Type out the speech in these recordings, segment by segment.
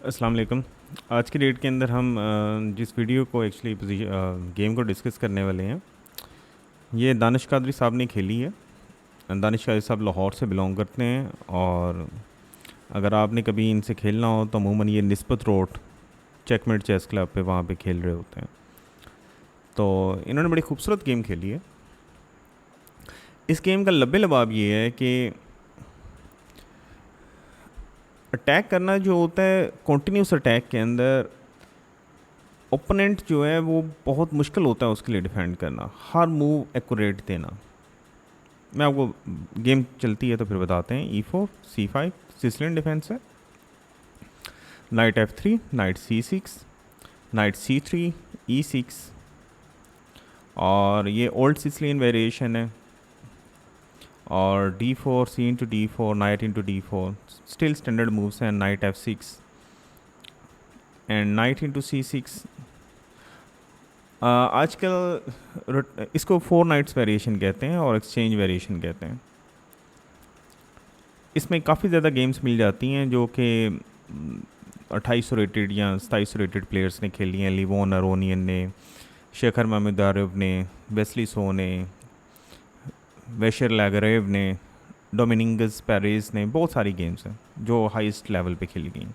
अस्सलाम वालेकुम। आज की डेट के अंदर हम जिस वीडियो को एक्चुअली गेम को डिस्कस करने वाले हैं, ये दानिश कादरी साहब ने खेली है। दानिश कादरी साहब लाहौर से बिलोंग करते हैं, और अगर आपने कभी इनसे खेलना हो तो अमूमन ये निस्बत रोड चेकमेट चेस क्लब पे वहाँ पे खेल रहे होते हैं। तो इन्होंने बड़ी खूबसूरत गेम खेली है। इस गेम का लब्बे लबाब ये है कि अटैक करना जो होता है, कॉन्टीन्यूस अटैक के अंदर ओपोनेंट जो है वो बहुत मुश्किल होता है उसके लिए डिफेंड करना, हर मूव एक्यूरेट देना। मैं आपको गेम चलती है तो फिर बताते हैं। E4 C5 सिसलियन डिफेंस है। Night F3, night C6, night C3 E6, और ये ओल्ड सिसलियन वेरिएशन है। और D4 C into D4, knight into D4 still standard moves हैं। Knight F6 and knight into C6। आजकल इसको 4 नाइट्स वेरिएशन कहते हैं और एक्सचेंज वेरिएशन कहते हैं। इसमें काफ़ी ज़्यादा गेम्स मिल जाती हैं जो कि 2800 रेटेड या 2700 रेटेड प्लेयर्स ने खेली हैं। लिवोन अरोनियन ने, शेखर महमूदारव ने, वेस्ली सो ने, वेशर लैगरेव ने, डोमिनिंगस पेरेज ने, बहुत सारी गेम्स हैं जो हाईएस्ट लेवल पे खेली गई।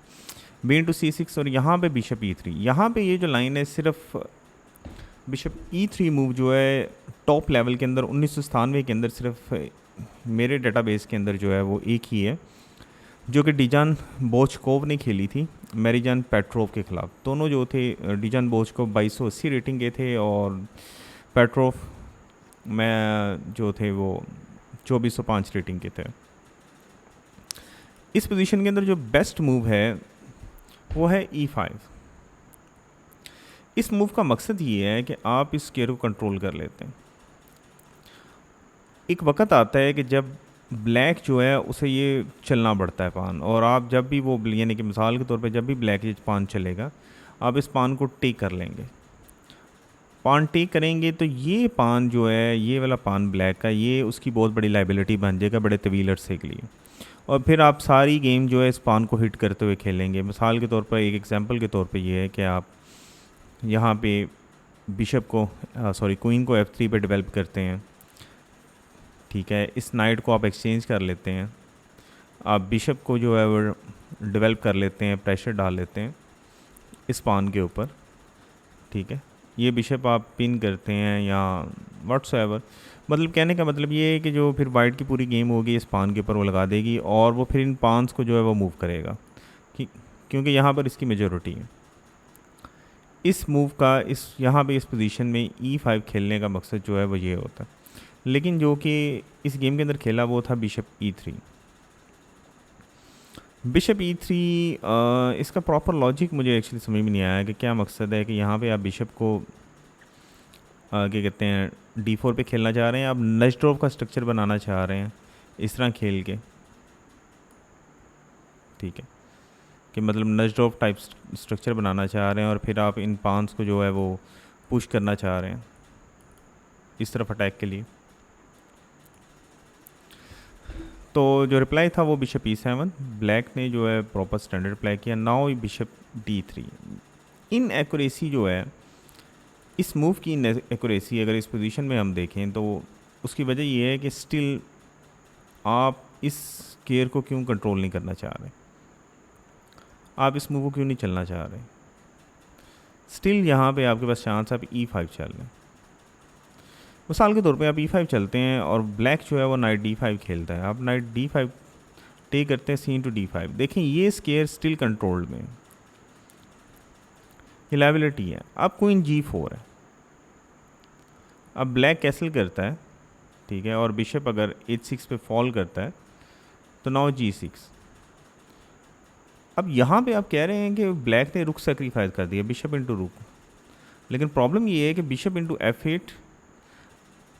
B/C6 और यहाँ पे बिशप E3। यहाँ पे ये जो लाइन है, सिर्फ बिशप E3 मूव जो है टॉप लेवल के अंदर 1997 के अंदर सिर्फ मेरे डेटाबेस के अंदर जो है वो एक ही है, जो कि डिजान बोचकोव ने खेली थी मैरीजान पेट्रोव के ख़िलाफ़। दोनों जो थे, डिजान बोचकोव 2280 रेटिंग के थे और पेट्रोव में जो थे वो 2405 रेटिंग के थे। इस पोजीशन के अंदर जो बेस्ट मूव है वो है E5। इस मूव का मकसद ये है कि आप इस स्क्वायर को कंट्रोल कर लेते हैं। एक वक्त आता है कि जब ब्लैक जो है उसे ये चलना पड़ता है पान, और आप जब भी वो, यानी कि मिसाल के तौर पे जब भी ब्लैक ये पान चलेगा, आप इस पान को टेक कर लेंगे। पान टेक करेंगे तो ये पान जो है, ये वाला पान ब्लैक का, ये उसकी बहुत बड़ी लाइबिलिटी बन जाएगा बड़े तवील अरसे के लिए। और फिर आप सारी गेम जो है इस पान को हिट करते हुए खेलेंगे। मिसाल के तौर पर, एक एग्जांपल के तौर पे ये है कि आप यहाँ पे बिशप को क्वीन को F3 पे डेवलप करते हैं, ठीक है। इस नाइट को आप एक्सचेंज कर लेते हैं, आप बिशप को जो है वो डेवलप कर लेते हैं, प्रेशर डाल लेते हैं इस पान के ऊपर, ठीक है। ये बिशप आप पिन करते हैं या व्हाट्सएवर। मतलब कहने का मतलब ये है कि जो फिर वाइट की पूरी गेम होगी इस पान के ऊपर वो लगा देगी, और वो फिर इन पान्स को जो है वो मूव करेगा, क्योंकि यहाँ पर इसकी मेजॉरिटी है। इस मूव का यहाँ पे इस पोजीशन में E5 खेलने का मकसद जो है वो ये होता है। लेकिन जो कि इस गेम के अंदर खेला वो था बिशप E3। बिशप E3, इसका प्रॉपर लॉजिक मुझे एक्चुअली समझ में नहीं आया कि क्या मकसद है कि यहाँ पे आप बिशप को क्या कहते हैं D4 पे खेलना चाह रहे हैं, आप नजड्रॉव का स्ट्रक्चर बनाना चाह रहे हैं इस तरह खेल के, ठीक है, कि मतलब नजड्रॉव टाइप स्ट्रक्चर बनाना चाह रहे हैं, और फिर आप इन पांस को जो है वो पुश करना चाह रहे हैं इस तरफ अटैक के लिए। तो जो रिप्लाई था वो बिशप E7। ब्लैक ने जो है प्रॉपर स्टैंडर्ड प्ले किया। Now bishop D3। इन एक्यूरेसी जो है, इस मूव की इन एक्यूरेसी अगर इस पोजीशन में हम देखें तो उसकी वजह ये है कि स्टिल आप इस स्क्वायर को क्यों कंट्रोल नहीं करना चाह रहे, आप इस मूव को क्यों नहीं चलना चाह रहे। स्टिल यहाँ पे आपके पास चांस आप E5 चल लें। मिसाल के तौर पे आप E5 चलते हैं और ब्लैक जो है वो नाइट D5 खेलता है, आप नाइट D5 टेक करते हैं C इंटू D5। देखें ये स्क्वायर स्टिल कंट्रोल्ड में, ये लाइबिलिटी है। अब क्वीन G4 है, अब ब्लैक कैसल करता है, ठीक है, और बिशप अगर H6 पे फॉल करता है तो नाउ G6। अब यहाँ पे आप कह रहे हैं कि ब्लैक ने रुक सेक्रीफाइस कर दिया, बिशप इंटू रुक। लेकिन प्रॉब्लम ये है कि बिशप इंटू F8,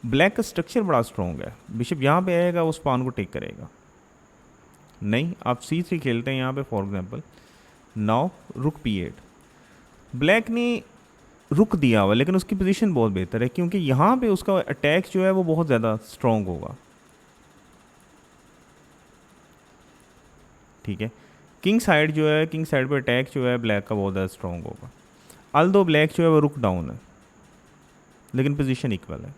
ब्लैक का स्ट्रक्चर बड़ा स्ट्रॉन्ग है। बिशप यहाँ पे आएगा, उस पान को टेक करेगा नहीं। आप C3 खेलते हैं यहाँ पे फॉर एग्जांपल, नाउ रुक P8। ब्लैक ने रुक दिया हुआ, लेकिन उसकी पोजीशन बहुत बेहतर है, क्योंकि यहाँ पे उसका अटैक जो है वो बहुत ज़्यादा स्ट्रॉन्ग होगा, ठीक है। किंग साइड जो है, किंग साइड पर अटैक जो है ब्लैक का बहुत ज़्यादा स्ट्रॉन्ग होगा। अल्दो ब्लैक जो है वो रुक डाउन है, लेकिन पोजीशन इक्वल है।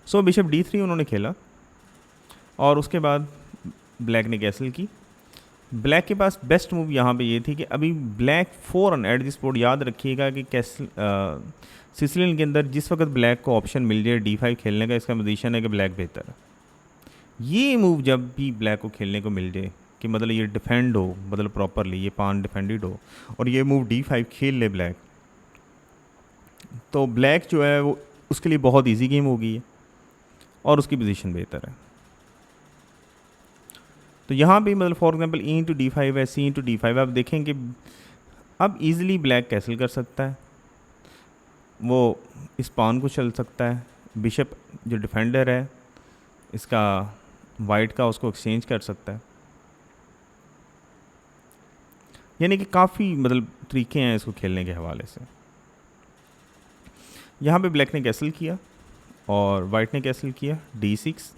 सो बिशप D3 उन्होंने खेला, और उसके बाद ब्लैक ने कैसल की। ब्लैक के पास बेस्ट मूव यहाँ पे ये थी कि अभी ब्लैक फ़ौरन एट दिस बोर्ड, याद रखिएगा कि कैसल सिसिलियन के अंदर जिस वक्त ब्लैक को ऑप्शन मिल जाए D5 खेलने का, इसका पोजीशन है कि ब्लैक बेहतर है। ये मूव जब भी ब्लैक को खेलने को मिल जाए कि मतलब ये डिफेंड हो, मतलब प्रॉपरली ये पान डिफेंडेड हो, और ये मूव D5 खेल ले ब्लैक, तो ब्लैक जो है वो उसके लिए बहुत इजी गेम होगी है, और उसकी पोजीशन बेहतर है। तो यहाँ भी मतलब फॉर एग्जांपल E/D5 है, C/D5, आप देखें कि अब इजीली ब्लैक कैसल कर सकता है, वो इस पान को चल सकता है, बिशप जो डिफेंडर है इसका वाइट का उसको एक्सचेंज कर सकता है। यानी कि काफ़ी मतलब तरीके हैं इसको खेलने के हवाले से। यहाँ पे ब्लैक ने कैसल किया और वाइट ने कैसल किया D6।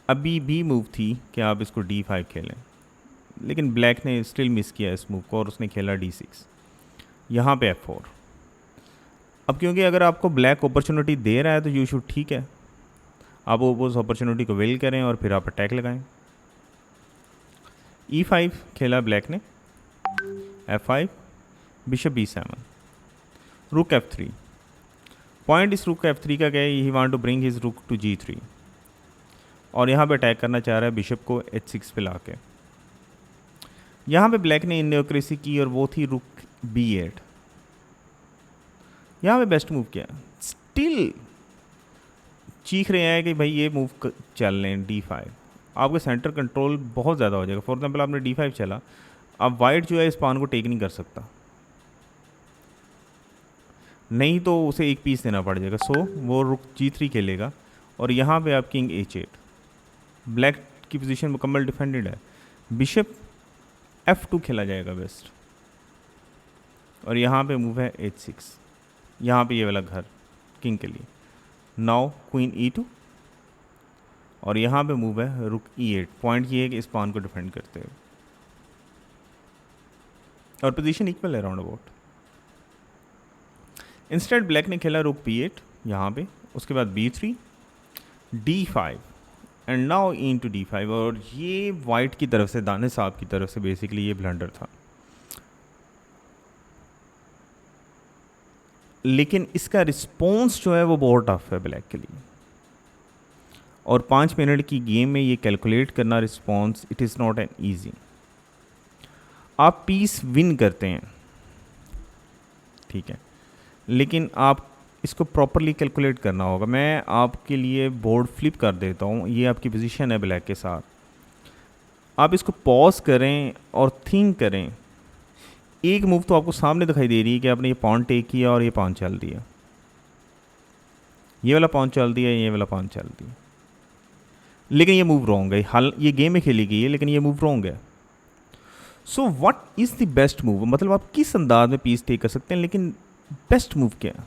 अभी भी मूव थी कि आप इसको D5 खेलें, लेकिन ब्लैक ने स्टिल मिस किया इस मूव को और उसने खेला D6। यहाँ पे F4। अब क्योंकि अगर आपको ब्लैक अपॉर्चुनिटी दे रहा है तो यू शुड, ठीक है, आप उस अपॉर्चुनिटी को वेल करें और फिर आप अटैक लगाएं। E5 खेला ब्लैक ने, F5, बिशप B7, रुक F3। पॉइंट इस रुक F3 का क्या है, he want to bring his rook to G3, और यहाँ पे अटैक करना चाह रहा है बिशप को H6 पे लाके। यहाँ पे ब्लैक ने इनक्रेसी की और वो थी रुक B8। यहाँ पे बेस्ट मूव किया, स्टिल चीख रहे हैं कि भाई ये मूव चल लें D5, आपके सेंटर कंट्रोल बहुत ज़्यादा हो जाएगा। फॉर एग्जाम्पल आपने D5 चला, अब वाइट जो है इस पान को टेक नहीं कर सकता, नहीं तो उसे एक पीस देना पड़ जाएगा। सो वो रुक G3 खेलेगा, और यहाँ पे आप किंग H8, ब्लैक की पोजीशन मुकम्मल डिफेंडेड है। बिशप F2 खेला जाएगा बेस्ट, और यहाँ पे मूव है H6, यहाँ पे ये वाला घर किंग के लिए। नाउ क्वीन E2, और यहाँ पे मूव है रुक E8। पॉइंट ये है कि इस पान को डिफेंड करते हुए, और पोजीशन इक्वल है राउंड अबाउट। इंस्टेड ब्लैक ने खेला रुक B8 यहाँ पे, उसके बाद B3, D5, and now E/D5, और ये वाइट की तरफ से, दाने साहब की तरफ से बेसिकली ये ब्लंडर था, लेकिन इसका रिस्पॉन्स जो है वो बहुत टफ है ब्लैक के लिए, और 5 मिनट की गेम में ये कैलकुलेट करना response, it is not an easy. आप पीस विन करते हैं, ठीक है, लेकिन आप इसको प्रॉपरली कैलकुलेट करना होगा। मैं आपके लिए बोर्ड फ्लिप कर देता हूँ, ये आपकी पोजीशन है ब्लैक के साथ, आप इसको पॉज करें और थिंक करें। एक मूव तो आपको सामने दिखाई दे रही है कि आपने ये पॉन टेक किया और ये पॉन चल दिया, ये वाला पॉन चल दिया, ये वाला पॉन चल दिया, लेकिन ये मूव रॉन्ग है। हाल ये गेम में खेली गई है, लेकिन ये मूव रॉन्ग है। So what is the best move, मतलब आप किस अंदाज में पीस टेक कर सकते हैं, लेकिन बेस्ट मूव क्या है?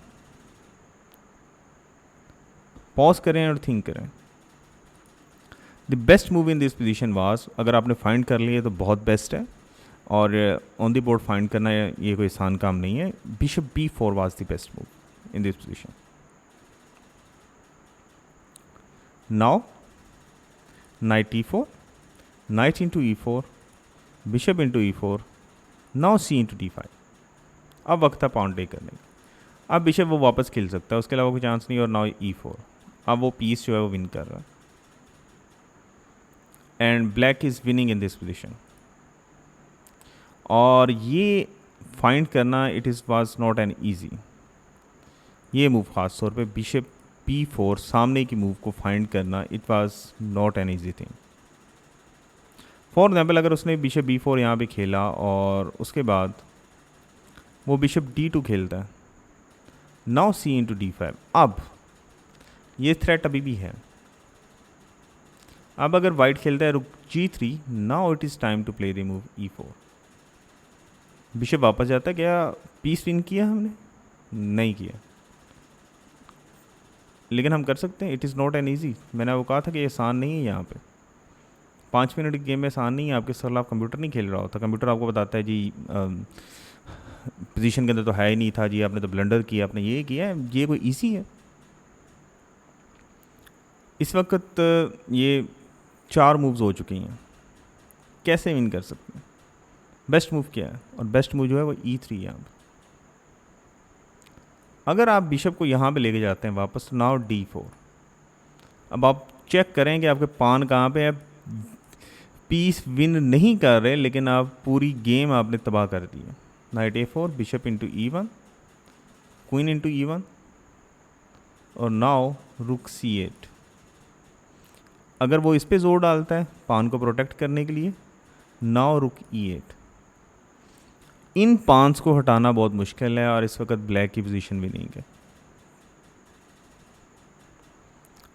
पॉज करें और थिंक करें। The best move in this position was, अगर आपने फाइंड कर लिया तो बहुत बेस्ट है, और ऑन द बोर्ड फाइंड करना ये कोई आसान काम नहीं है। Bishop B4 was the best move in this position. Now night E4, night into E4, bishop into E4, now C/D5। अब वक्त था पाउंड टेक करने का। अब बिशप वो वापस खेल सकता है, उसके अलावा कोई चांस नहीं, और नाउ E4। अब वो पीस जो है वो विन कर रहा है, and black is winning in this position. और ये फाइंड करना, it is was not an easy. ये मूव ख़ास तौर पे बिशप B4 सामने की मूव को फाइंड करना, it was not an easy thing. For example अगर उसने बिशप B4 यहाँ पे खेला और उसके बाद वो बिशप D2 खेलता है, नाउ C/D5, अब ये थ्रेट अभी भी है। अब अगर वाइट खेलता है rook G3, now it is time to play the move E4। Bishop वापस जाता है, क्या पीस विन किया हमने? नहीं किया, लेकिन हम कर सकते हैं। It is not an easy, मैंने वो कहा था कि आसान नहीं है यहाँ पे। 5 मिनट की गेम में आसान नहीं है, आपके साथ आप कंप्यूटर नहीं खेल रहा होता, कंप्यूटर आपको बताता है जी पोजीशन के अंदर तो है ही नहीं था जी, आपने तो ब्लंडर किया, आपने ये किया है, ये कोई इजी है। इस वक्त ये 4 मूव्स हो चुकी हैं, कैसे विन कर सकते हैं? बेस्ट मूव क्या है? और बेस्ट मूव जो है वो E3 है। यहाँ पर अगर आप बिशप को यहाँ पे लेके जाते हैं वापस, नाउ D4। अब आप चेक करें कि आपके पान कहाँ पे है, पीस विन नहीं कर रहे, लेकिन आप पूरी गेम आपने तबाह कर दी है। Night A4, bishop into E1, queen into E1, और नाउ रुक C8। अगर वो इस पे जोर डालता है पान को प्रोटेक्ट करने के लिए, नाउ रुक E8। इन पांस को हटाना बहुत मुश्किल है और इस वक्त ब्लैक की पोजीशन भी नहीं है।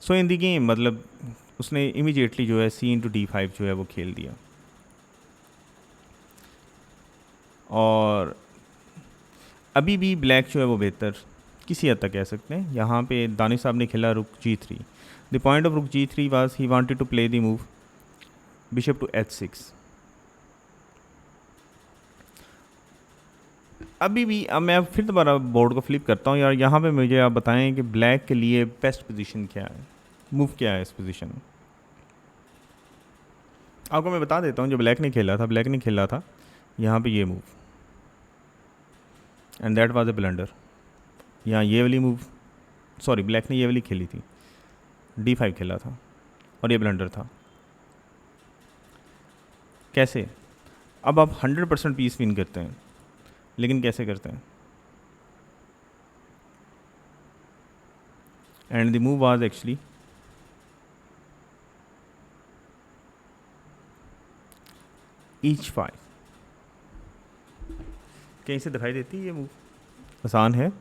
सो इन दी गेम मतलब उसने इमीडिएटली जो है C इंटू D5 जो है वो खेल दिया। और अभी भी ब्लैक जो है वो बेहतर किसी हद तक कह सकते हैं। यहाँ पे दानिश साहब ने खेला रुक G3। The point of rook G3 was he wanted to play the move bishop to H6। अभी भी अब मैं फिर दोबारा बोर्ड को फ्लिप करता हूँ यार, यहाँ पे मुझे आप बताएं कि ब्लैक के लिए बेस्ट पोजीशन क्या है, मूव क्या है इस पोजीशन में। आपको मैं बता देता हूँ, जो ब्लैक ने खेला था, ब्लैक ने खेला था यहाँ पे ये move, and that was a blunder. यहाँ ये वाली मूव, सॉरी ब्लैक ने ये वाली खेली थी, D5 खेला था और ये ब्लंडर था। कैसे? अब आप 100% पीस विन करते हैं, लेकिन कैसे करते हैं? And the move was actually H5। कहीं से दिखाई देती है ये मूव? आसान है।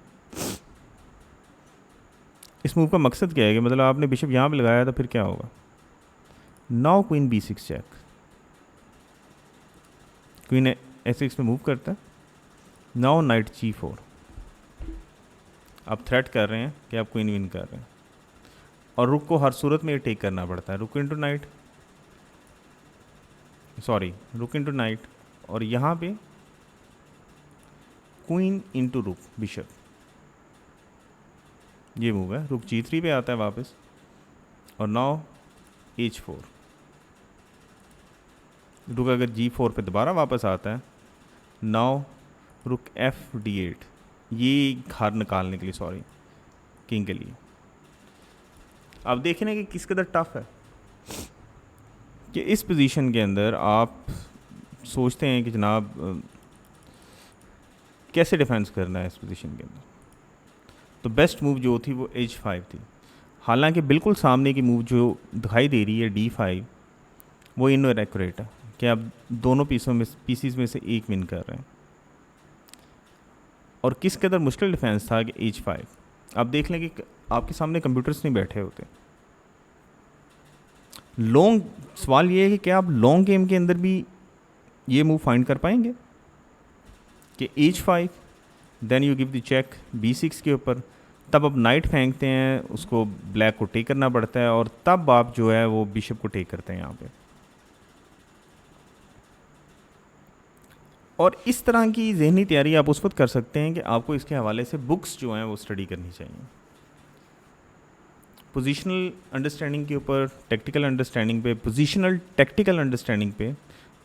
इस मूव का मकसद क्या है कि मतलब आपने बिशप यहाँ पे लगाया तो फिर क्या होगा? Now queen B6 check, queen H6 पे मूव करता है। Now night G4। आप थ्रेट कर रहे हैं कि आप क्वीन विन कर रहे हैं, और रुक को हर सूरत में टेक करना पड़ता है। रुक इंटू नाइट, सॉरी रुक इंटू नाइट, और यहाँ पे क्वीन इंटू रुक बिशप, ये मूव है। रुक G3 पे आता है वापस, और नाउ H4। रुक अगर G4 पे दोबारा वापस आता है, नाउ रुक F D8, ये हार निकालने के लिए, सॉरी किंग के लिए। अब देखने कि किस कदर टफ है कि इस पोजीशन के अंदर आप सोचते हैं कि जनाब कैसे डिफेंस करना है इस पोजीशन के अंदर। तो बेस्ट मूव जो थी वो H5 थी। हालांकि बिल्कुल सामने की मूव जो दिखाई दे रही है D5, वो इनएक्यूरेट है कि आप दोनों पीसीज में से एक विन कर रहे हैं। और किस कदर मुश्किल डिफेंस था कि H5। आप देख लें कि आपके सामने कंप्यूटर्स नहीं बैठे होते। लॉन्ग सवाल ये है कि क्या आप लॉन्ग गेम के अंदर भी ये मूव फाइंड कर पाएंगे कि H5 then you give the check B6 के ऊपर, तब आप नाइट फेंकते हैं, उसको ब्लैक को टेक करना पड़ता है, और तब आप जो है वो बिशप को टेक करते हैं यहाँ पे। और इस तरह की जहनी तैयारी आप उस वक्त कर सकते हैं कि आपको इसके हवाले से बुक्स जो हैं वो स्टडी करनी चाहिए। पोजीशनल अंडरस्टैंडिंग के ऊपर, टेक्टिकल अंडरस्टैंडिंग पे, पोजीशनल टेक्टिकल अंडरस्टैंडिंग पे,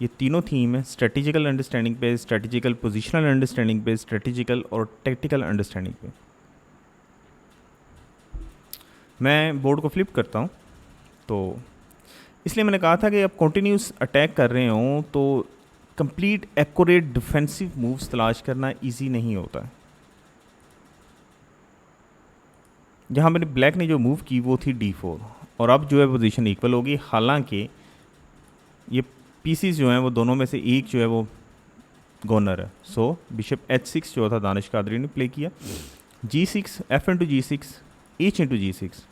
ये तीनों थीम है। स्ट्रेटेजिकल अंडरस्टैंडिंग पे, स्ट्रेटेजिकल पोजीशनल अंडरस्टैंडिंग पे, स्ट्रेटेजिकल और टेक्टिकल अंडरस्टैंडिंग पे। मैं बोर्ड को फ्लिप करता हूँ, तो इसलिए मैंने कहा था कि आप कंटिन्यूस अटैक कर रहे हों तो कंप्लीट एक्यूरेट डिफेंसिव मूव्स तलाश करना इजी नहीं होता है। जहाँ मैंने ब्लैक ने जो मूव की वो थी D4, और अब जो है पोजीशन इक्वल होगी। हालांकि ये पीसीज जो हैं वो दोनों में से एक जो है वो गोनर है। सो बिशप H6 जो था दानिश कादरी ने प्ले किया, G6, F into G6, H into G6,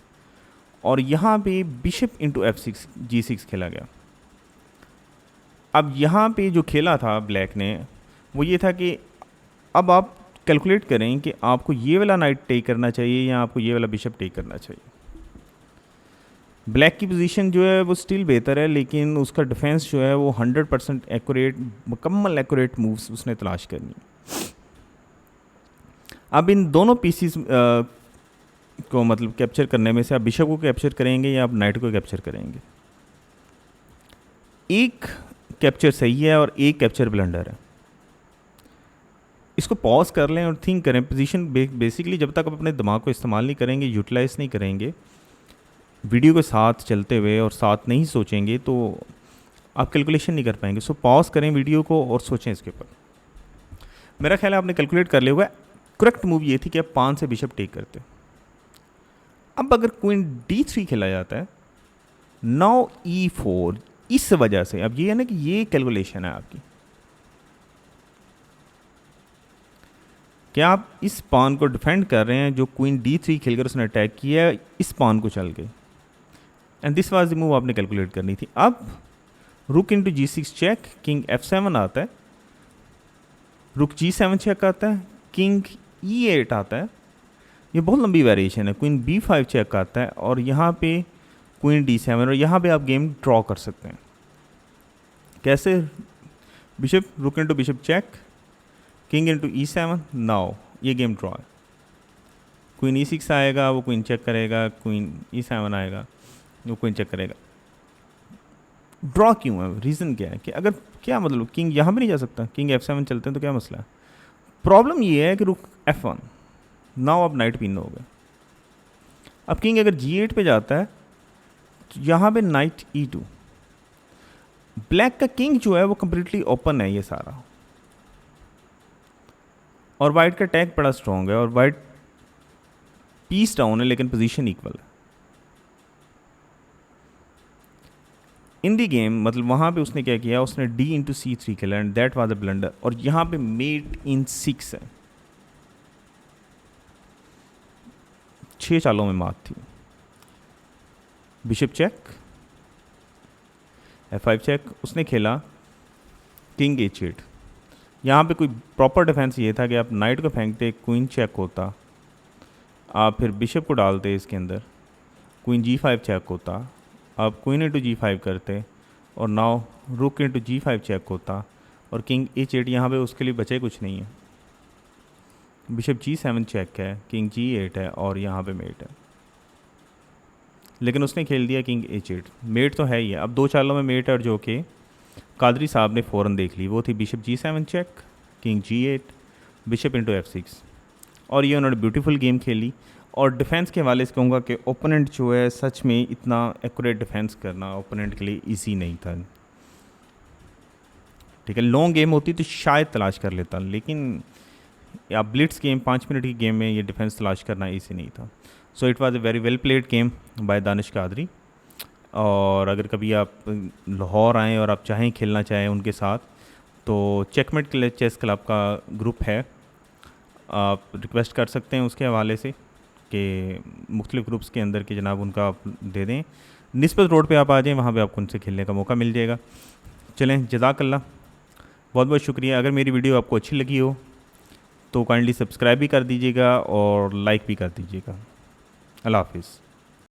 और यहाँ पे बिशप इंटू F6 G6 खेला गया। अब यहाँ पे जो खेला था ब्लैक ने वो ये था कि अब आप कैलकुलेट करें कि आपको ये वाला नाइट टेक करना चाहिए या आपको ये वाला बिशप टेक करना चाहिए। ब्लैक की पोजीशन जो है वो स्टिल बेहतर है, लेकिन उसका डिफेंस जो है वो 100% एक्यूरेट, मुकम्मल एक्यूरेट मूव्स उसने तलाश करनी है। अब इन दोनों पीसीस को मतलब कैप्चर करने में से आप बिशप को कैप्चर करेंगे या आप नाइट को कैप्चर करेंगे। एक कैप्चर सही है और एक कैप्चर ब्लंडर है। इसको पॉज कर लें और थिंक करें। पोजीशन बेसिकली जब तक आप अपने दिमाग को इस्तेमाल नहीं करेंगे, यूटिलाइज नहीं करेंगे वीडियो के साथ चलते हुए और साथ नहीं सोचेंगे, तो आप कैलकुलेशन नहीं कर पाएंगे। सो पॉज करें वीडियो को और सोचें इसके ऊपर। मेरा ख्याल है आपने कैलकुलेट कर लिया होगा। करेक्ट मूव ये थी कि आप 5 से बिशप टेक करते। अब अगर क्वीन D3 खेला जाता है, नाउ E4, इस वजह से अब ये है ना कि ये कैलकुलेशन है आपकी, क्या आप इस पान को डिफेंड कर रहे हैं जो क्वीन D3 खेलकर उसने अटैक किया है, इस पान को चल गए, and this was the move आपने कैलकुलेट करनी थी। अब रुक into G6 check, king F7 आता है, रुक G7 चेक आता है, किंग E8 आता है। ये बहुत लंबी वेरिएशन है। क्वीन B5 चेक आता है और यहाँ पे क्वीन D7, और यहाँ पे आप गेम ड्रॉ कर सकते हैं। कैसे? Bishop rook into bishop check, king into E7, now ये गेम ड्रॉ है। क्वीन E6 आएगा, वो क्वीन चेक करेगा, क्वीन E7 आएगा, वो क्वीन चेक करेगा। ड्रॉ क्यों है? रीज़न क्या है कि अगर क्या मतलब किंग यहाँ पे नहीं जा सकता, किंग F7 चलते हैं तो क्या मसला है? प्रॉब्लम ये है कि रुक F1, नाउ अब नाइट पिन हो गया। अब किंग अगर G8 पे जाता है तो यहाँ पे नाइट E2, ब्लैक का किंग जो है वो कम्प्लीटली ओपन है ये सारा, और वाइट का अटैक बड़ा स्ट्रॉन्ग है, और वाइट पीस डाउन है लेकिन पोजीशन इक्वल है। इन दी गेम मतलब वहाँ पे उसने क्या किया, उसने D इंटू C3 खेला and that was a blunder, और यहाँ पे मेट इन 6 है। 6 चालों में मात थी। बिशप चेक, F5 चेक, उसने खेला किंग H8। यहाँ पे कोई प्रॉपर डिफेंस ये था कि आप नाइट को फेंकते, क्वीन चेक होता, आप फिर बिशप को डालते इसके अंदर, क्वीन G5 चेक होता, आप क्वीन इंटू G5 करते, और नाउ रुक इंटू G5 चेक होता, और किंग H8 यहाँ पे उसके लिए बचे कुछ नहीं है। बिशप G7 चेक है, किंग G8 है, और यहाँ पे मेट है, लेकिन उसने खेल दिया किंग H8। मेट तो है ही है। अब 2 चालों में मेट है, और जो कि कादरी साहब ने फ़ौरन देख ली, वो थी bishop G7 check, king G8, bishop into F6, और ये उन्होंने ब्यूटीफुल गेम खेली। और डिफेंस के हवाले से कहूँगा कि ओपोनेंट जो है सच में इतना एक्यूरेट डिफेंस करना ओपोनेंट के लिए इजी नहीं था। ठीक है, लॉन्ग गेम होती तो शायद तलाश कर लेता, लेकिन या ब्लिट्स गेम 5 मिनट की गेम में ये डिफेंस तलाश करना इजी नहीं था। So it was a very well played game by Danish Qadri. और अगर कभी आप लाहौर आएँ और आप चाहें खेलना चाहें उनके साथ, तो चेकमेट चेस क्लब का ग्रुप है, आप रिक्वेस्ट कर सकते हैं उसके हवाले से कि मुख्तलिफ़ ग्रुप्स के अंदर कि जनाब उनका आप दे दें। निस्बत रोड पे आप आ जाएं, वहाँ पे आपको उनसे खेलने का मौका मिल जाएगा। चलें, जज़ाकल्लाह, बहुत बहुत शुक्रिया। अगर मेरी वीडियो आपको अच्छी लगी हो तो काइंडली सब्सक्राइब भी कर दीजिएगा और लाइक भी कर दीजिएगा। अल्लाह हाफिज़।